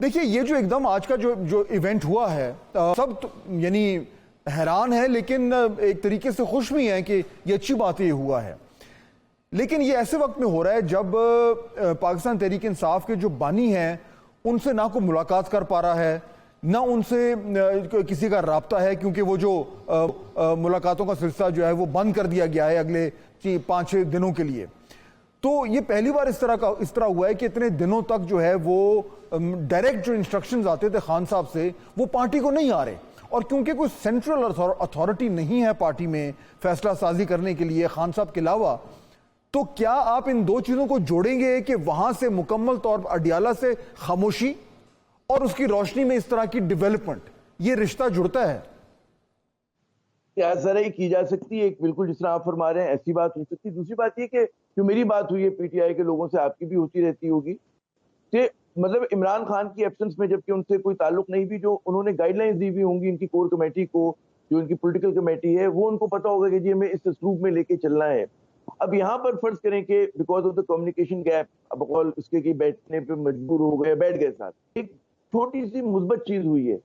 دیکھیے یہ جو ایک دم آج کا جو ایونٹ ہوا ہے سب یعنی حیران ہے لیکن ایک طریقے سے خوش بھی ہیں کہ یہ اچھی بات یہ ہوا ہے، لیکن یہ ایسے وقت میں ہو رہا ہے جب پاکستان تحریک انصاف کے جو بانی ہیں ان سے نہ کوئی ملاقات کر پا رہا ہے، نہ ان سے کسی کا رابطہ ہے، کیونکہ وہ جو ملاقاتوں کا سلسلہ جو ہے وہ بند کر دیا گیا ہے اگلے 5-6 دنوں کے لیے۔ تو یہ پہلی بار اس طرح ہوا ہے کہ اتنے دنوں تک جو ہے وہ ڈائریکٹ جو انسٹرکشنز آتے تھے خان صاحب سے وہ پارٹی کو نہیں آ رہے، اور کیونکہ کوئی سینٹرل اتھارٹی نہیں ہے پارٹی میں فیصلہ سازی کرنے کے لیے خان صاحب کے علاوہ، تو کیا آپ ان دو چیزوں کو جوڑیں گے کہ وہاں سے مکمل طور پر اڈیالہ سے خاموشی اور اس کی روشنی میں اس طرح کی ڈیولپمنٹ، یہ رشتہ جڑتا ہے؟ ذرا ہی کی جا سکتی ہے، ایک بالکل جس طرح آپ فرما رہے ہیں ایسی بات ہو سکتی ہے۔ دوسری بات یہ کہ جو میری بات ہوئی ہے پی ٹی آئی کے لوگوں سے، آپ کی بھی ہوتی رہتی ہوگی، کہ مطلب عمران خان کی ایبسنس میں جبکہ ان سے کوئی تعلق نہیں بھی، جو انہوں نے گائیڈ لائنز دی ہوئی ہوں گی ان کی کور کمیٹی کو، جو ان کی پولیٹیکل کمیٹی ہے، وہ ان کو پتا ہوگا کہ جی ہمیں اس اسلوب میں لے کے چلنا ہے۔ اب یہاں پر فرض کریں کہ because of the communication gap بقول اس کے کہ بیٹھنے پہ مجبور ہو گئے، بیٹھ گئے ساتھ، ایک چھوٹی سی مثبت چیز ہوئی ہے۔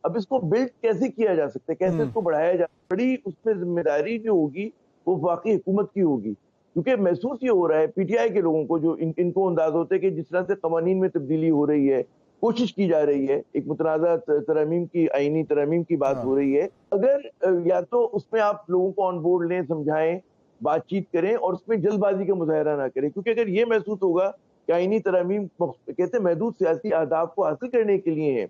اب اس کو بلڈ کیسے کیا جا سکتا ہے، کیسے اس کو بڑھایا جا سکتا ہے؟ بڑی اس میں ذمہ داری جو ہوگی وہ واقعی حکومت کی ہوگی، کیونکہ محسوس یہ ہو رہا ہے پی ٹی آئی کے لوگوں کو، جو ان کو انداز ہوتا ہے کہ جس طرح سے قوانین میں تبدیلی ہو رہی ہے، کوشش کی جا رہی ہے، ایک متنازع ترامیم کی، آئینی ترامیم کی بات ہو رہی ہے، اگر یا تو اس میں آپ لوگوں کو آن بورڈ لیں، سمجھائیں، بات چیت کریں، اور اس میں جلد بازی کا مظاہرہ نہ کریں، کیونکہ اگر یہ محسوس ہوگا کہ آئینی ترامیم کہتے ہیں محدود سیاسی اہداف کو حاصل کرنے کے لیے ہیں،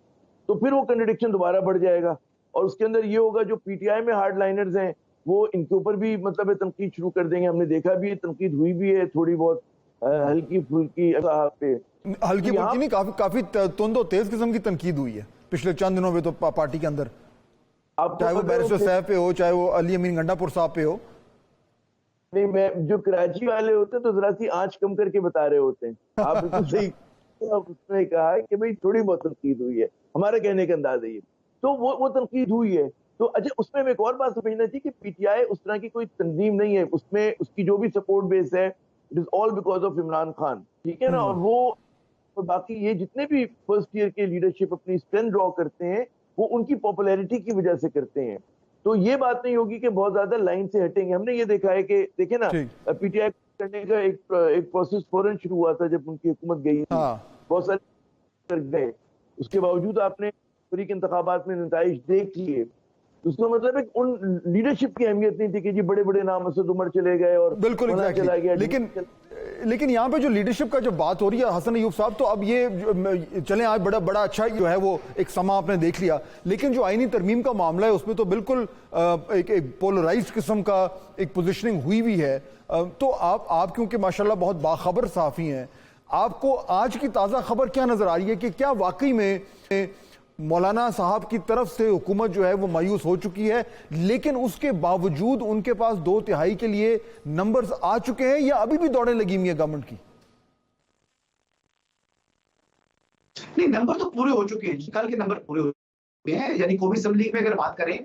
تو پھر وہ کنٹرڈکشن دوبارہ بڑھ جائے گا، اور اس کے اندر یہ ہوگا جو پی ٹی آئی میں ہارڈ لائنرز ہیں وہ ان کے اوپر بھی مطلب تنقید شروع کر دیں گے۔ ہم نے دیکھا بھی ہے، تنقید ہوئی بھی ہے تھوڑی بہت ہلکی پھلکی پہ، ہلکی پھلکی نہیں، کافی تند و تیز قسم کی تنقید ہوئی ہے پچھلے چند دنوں میں تو پارٹی کے اندر، چاہے وہ بیرسٹر صاحب پہ ہو، چاہے وہ علی امین گنڈا پور صاحب پہ ہو۔ نہیں، میں جو کراچی والے ہوتے ہیں تو ذرا سی آنچ کم کر کے بتا رہے ہوتے ہیں، آپ بالکل صحیح اس نے کہا کہ بھئی تھوڑی بہت تنقید ہوئی ہے، ہمارا کہنے کا انداز ہے یہ، تو وہ تنقید ہوئی ہے۔ تو اچھا اس میں ایک اور بات سمجھنا چاہیے کہ پی ٹی آئی اس طرح کی کوئی تنظیم نہیں ہے، اس میں اس کی جو بھی سپورٹ بیس ہے it is all because of Imran Khan, ٹھیک ہے نا، اور وہ باقی یہ جتنے بھی فرسٹ ایئر کے لیڈرشپ اپنی اسٹرینتھ ڈرا کرتے ہیں وہ ان کی پاپولیرٹی کی وجہ سے کرتے ہیں، تو یہ بات نہیں ہوگی کہ بہت زیادہ لائن سے ہٹیں گے۔ ہم نے یہ دیکھا ہے کہ دیکھیں نا پی ٹی آئی کرنے کا ایک پروسیس فوراً شروع ہوا تھا جب ان کی حکومت گئی تھی، بہت سارے گئے، اس کے باوجود آپ نے فریق انتخابات میں نتائج دیکھ لیے، اس کا مطلب ہے کہ ان لیڈرشپ کی اہمیت نہیں تھی کہ جی بڑے بڑے نام اسد عمر چلے گئے اور بالکل چلا گیا، لیکن یہاں پہ جو لیڈرشپ کا جو بات ہو رہی ہے حسن ایوب صاحب، تو اب یہ چلیں آج بڑا اچھا جو ہے وہ ایک سما آپ نے دیکھ لیا، لیکن جو آئینی ترمیم کا معاملہ ہے اس میں تو بالکل ایک پولرائزڈ قسم کا ایک پوزیشننگ ہوئی بھی ہے، تو آپ کیونکہ ماشاءاللہ بہت باخبر صحافی ہیں، آپ کو آج کی تازہ خبر کیا نظر آ رہی ہے کہ کیا واقعی میں مولانا صاحب کی طرف سے حکومت جو ہے وہ مایوس ہو چکی ہے، لیکن اس کے باوجود ان کے پاس 2/3 کے لیے نمبرز آ چکے ہیں، یا ابھی بھی دوڑیں لگی ہوئی ہیں گورنمنٹ کی؟ نہیں، نمبر تو پورے ہو چکے ہیں، کل کے نمبر پورے ہو چکے ہیں، یعنی قومی اسمبلی میں اگر بات کریں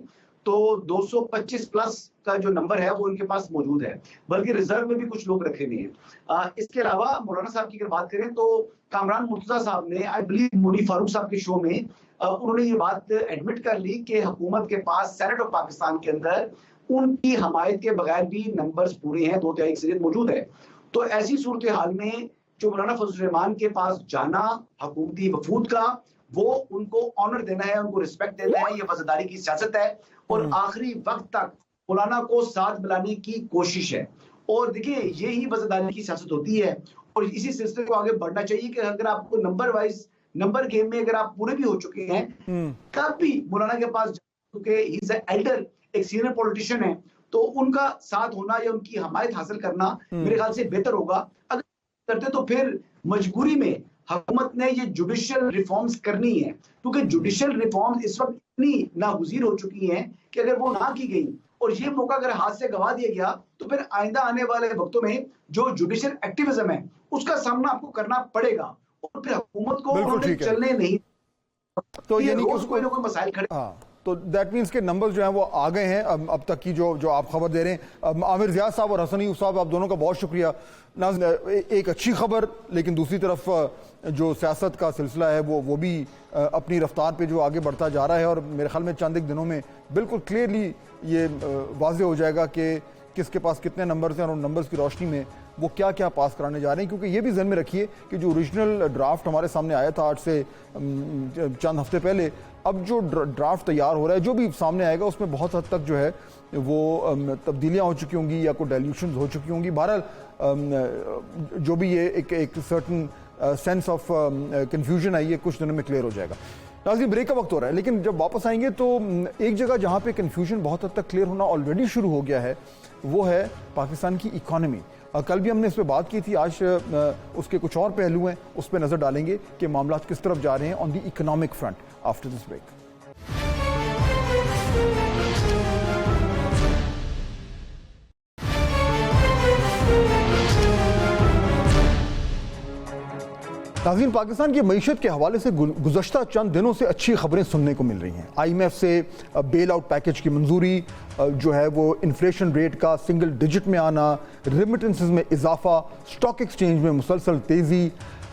تو 225 پلس کا جو نمبر ہے وہ ان کے پاس موجود ہے، بلکہ ریزرو میں بھی کچھ لوگ رکھے ہوئے ہیں۔ اس کے علاوہ مولانا صاحب کی اگر بات کریں تو کامران مرتضیٰ صاحب نے آئی بلیو مونی فاروق صاحب کے شو میں انہوں نے یہ بات ایڈمٹ کر لی کہ حکومت کے پاس سینٹ آف پاکستان کے اندر ان کی حمایت کے بغیر بھی نمبرز پورے ہیں، 2/3 اکثریت موجود ہے۔ تو ایسی صورتحال میں جو مولانا فضل الرحمان کے پاس جانا حکومتی وفود کا، وہ ان کو آنر دینا ہے، ان کو رسپیکٹ دینا ہے، یہ وزاداری کی سیاست ہے، اور آخری وقت تک مولانا کو ساتھ ملانے کی کوشش ہے، اور دیکھیں یہی وزاداری کی سیاست ہوتی ہے، اور اسی سلسلے کو آگے بڑھنا چاہیے کہ اگر آپ کو نمبر وائز نمبر گیم میں اگر آپ پورے بھی ہو چکے ہیں، تب بھی مولانا کے پاس چونکہ ہی از اے ایلڈر، ایک سینئر پولیٹیشین ہے، تو ان کا ساتھ ہونا یا ان کی حمایت حاصل کرنا میرے خیال سے بہتر ہوگا۔ اگر کرتے تو پھر مجبوری میں حکومت نے یہ جوڈیشل ریفارمز کرنی ہے، کیونکہ جوڈیشل ریفارمز اس وقت اتنی ناگزیر ہو چکی ہیں کہ اگر وہ نہ کی گئی اور یہ موقع اگر ہاتھ سے گوا دیا گیا تو پھر آئندہ آنے والے وقتوں میں جو جوڈیشل ایکٹیویزم ہے اس کا سامنا آپ کو کرنا پڑے گا، اور پھر حکومت کو چلنے نہیں، تو یعنی روز کوئی نہ کوئی مسائل کھڑے۔ تو دیٹ مینس کہ نمبرز جو ہیں وہ آ گئے ہیں اب تک کی جو آپ خبر دے رہے ہیں. عامر زیاد صاحب اور حسن ایوب صاحب، آپ دونوں کا بہت شکریہ. ناظرین، ایک اچھی خبر، لیکن دوسری طرف جو سیاست کا سلسلہ ہے وہ بھی اپنی رفتار پہ جو آگے بڑھتا جا رہا ہے، اور میرے خیال میں چند ایک دنوں میں بالکل کلیئرلی یہ واضح ہو جائے گا کہ کس کے پاس کتنے نمبرز ہیں اور ان نمبرز کی روشنی میں وہ کیا کیا پاس کرانے جا رہے ہیں. کیونکہ یہ بھی ذہن میں رکھیے کہ جو اوریجنل ڈرافٹ ہمارے سامنے آیا تھا آج سے چند ہفتے پہلے، اب جو ڈرافٹ تیار ہو رہا ہے جو بھی سامنے آئے گا اس میں بہت حد تک جو ہے وہ تبدیلیاں ہو چکی ہوں گی یا کوئی ڈائلیوشنز ہو چکی ہوں گی. بہرحال جو بھی یہ ایک سرٹن سینس آف کنفیوژن ہے یہ کچھ دنوں میں کلیئر ہو جائے گا. ناظرین، بریک کا وقت ہو رہا ہے، لیکن جب واپس آئیں گے تو ایک جگہ جہاں پہ کنفیوژن بہت حد تک کلیئر ہونا آلریڈی شروع ہو گیا ہے وہ ہے پاکستان کی اکانومی. کل بھی ہم نے اس پہ بات کی تھی، آج اس کے کچھ اور پہلو ہیں، اس پہ نظر ڈالیں گے کہ معاملات کس طرف جا رہے ہیں on the economic front after this break. ناظرین، پاکستان کی معیشت کے حوالے سے گزشتہ چند دنوں سے اچھی خبریں سننے کو مل رہی ہیں. آئی ایم ایف سے بیل آؤٹ پیکج کی منظوری جو ہے وہ، انفلیشن ریٹ کا سنگل ڈیجٹ میں آنا، ریمیٹنسز میں اضافہ، سٹاک ایکسچینج میں مسلسل تیزی،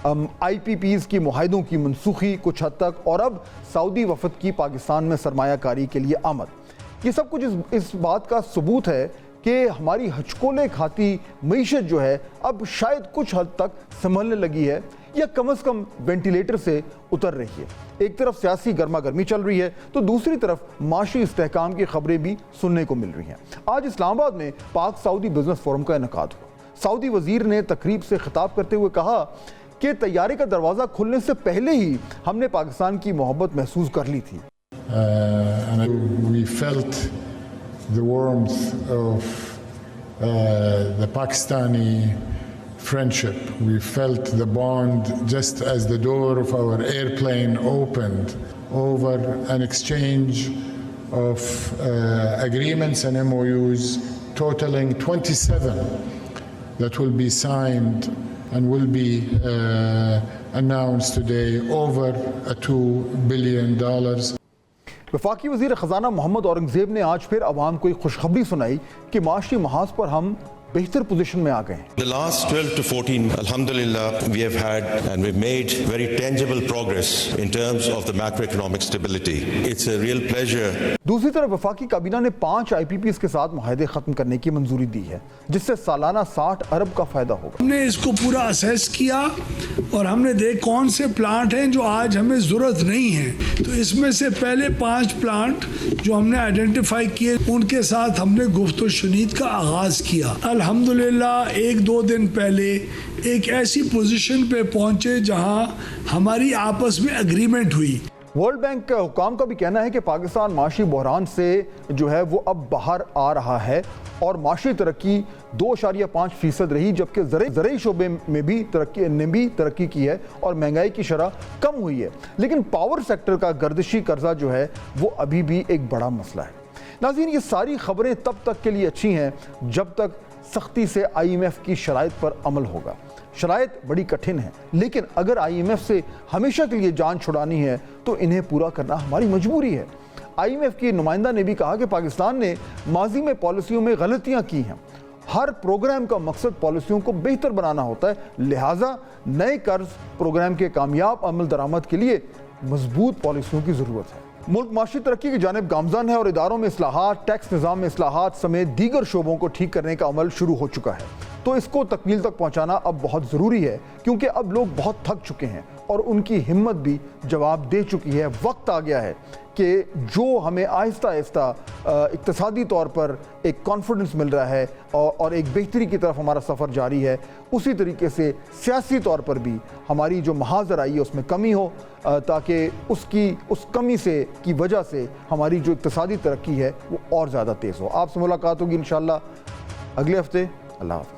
آئی پی پیز کی معاہدوں کی منسوخی کچھ حد تک، اور اب سعودی وفد کی پاکستان میں سرمایہ کاری کے لیے آمد. یہ سب کچھ اس بات کا ثبوت ہے کہ ہماری ہچکولے کھاتی معیشت جو ہے اب شاید کچھ حد تک سنبھلنے لگی ہے، یا کم از کم وینٹیلیٹر سے اتر رہی ہے. ایک طرف سیاسی گرما گرمی چل رہی ہے تو دوسری طرف معاشی استحکام کی خبریں بھی سننے کو مل رہی ہیں. آج اسلام آباد میں پاک سعودی بزنس فورم کا انعقاد ہوا. سعودی وزیر نے تقریب سے خطاب کرتے ہوئے کہا کہ طیارے کا دروازہ کھلنے سے پہلے ہی ہم نے پاکستان کی محبت محسوس کر لی تھی. We felt the warmth of the Pakistani friendship. We felt the bond just as the door of our airplane opened over an exchange of agreements and MOUs totaling 27 that will be signed and will be announced today over $2 billion. وفاقی وزیر خزانہ محمد اورنگزیب نے آج پھر عوام کو ایک خوشخبری سنائی کہ معاشی محاذ پر ہم بہتر پوزیشن میں آ گئے ہیں. The last 12 to 14, alhamdulillah, we have had and we've made very tangible progress in terms of the macroeconomic stability. It's a real pleasure. دوسری طرف وفاقی کابینہ نے 5 آئی پی پیز کے ساتھ معاہدے ختم کرنے کی منظوری دی ہے جس سے سالانہ 60 ارب کا فائدہ ہوگا. ہم نے اس کو پورا اسیس کیا اور ہم نے دیکھ کون سے پلانٹ ہیں جو آج ہمیں ضرورت نہیں ہے، تو اس میں سے پہلے 5 پلانٹ جو ہم نے آئیڈینٹیفائی کیے ان کے ساتھ ہم نے گفت و شنید کا آغاز کیا. الحمدللہ 1-2 دن پہلے ایک ایسی پوزیشن پہ پہنچے جہاں ہماری آپس میں اگریمنٹ ہوئی. ورلڈ بینک کا حکام کا بھی کہنا ہے کہ پاکستان معاشی بحران سے جو ہے وہ اب باہر آ رہا ہے اور معاشی ترقی 2.5% رہی، جبکہ زرعی شعبے میں بھی ترقی کی ہے اور مہنگائی کی شرح کم ہوئی ہے. لیکن پاور سیکٹر کا گردشی قرضہ جو ہے وہ ابھی بھی ایک بڑا مسئلہ ہے. ناظرین، یہ ساری خبریں تب تک کے لیے اچھی ہیں جب تک سختی سے آئی ایم ایف کی شرائط پر عمل ہوگا. شرائط بڑی کٹھن ہیں، لیکن اگر آئی ایم ایف سے ہمیشہ کے لیے جان چھڑانی ہے تو انہیں پورا کرنا ہماری مجبوری ہے. آئی ایم ایف کی نمائندہ نے بھی کہا کہ پاکستان نے ماضی میں پالیسیوں میں غلطیاں کی ہیں. ہر پروگرام کا مقصد پالیسیوں کو بہتر بنانا ہوتا ہے، لہٰذا نئے قرض پروگرام کے کامیاب عمل درآمد کے لیے مضبوط پالیسیوں کی ضرورت ہے. ملک معاشی ترقی کی جانب گامزن ہے اور اداروں میں اصلاحات، ٹیکس نظام میں اصلاحات سمیت دیگر شعبوں کو ٹھیک کرنے کا عمل شروع ہو چکا ہے. تو اس کو تکمیل تک پہنچانا اب بہت ضروری ہے کیونکہ اب لوگ بہت تھک چکے ہیں اور ان کی ہمت بھی جواب دے چکی ہے. وقت آ گیا ہے کہ جو ہمیں آہستہ آہستہ اقتصادی طور پر ایک کانفیڈنس مل رہا ہے اور ایک بہتری کی طرف ہمارا سفر جاری ہے، اسی طریقے سے سیاسی طور پر بھی ہماری جو محاذر آئی ہے اس میں کمی ہو تاکہ اس کمی کی وجہ سے ہماری جو اقتصادی ترقی ہے وہ اور زیادہ تیز ہو. آپ سے ملاقات ہوگی انشاءاللہ اگلے ہفتے. اللہ حافظ.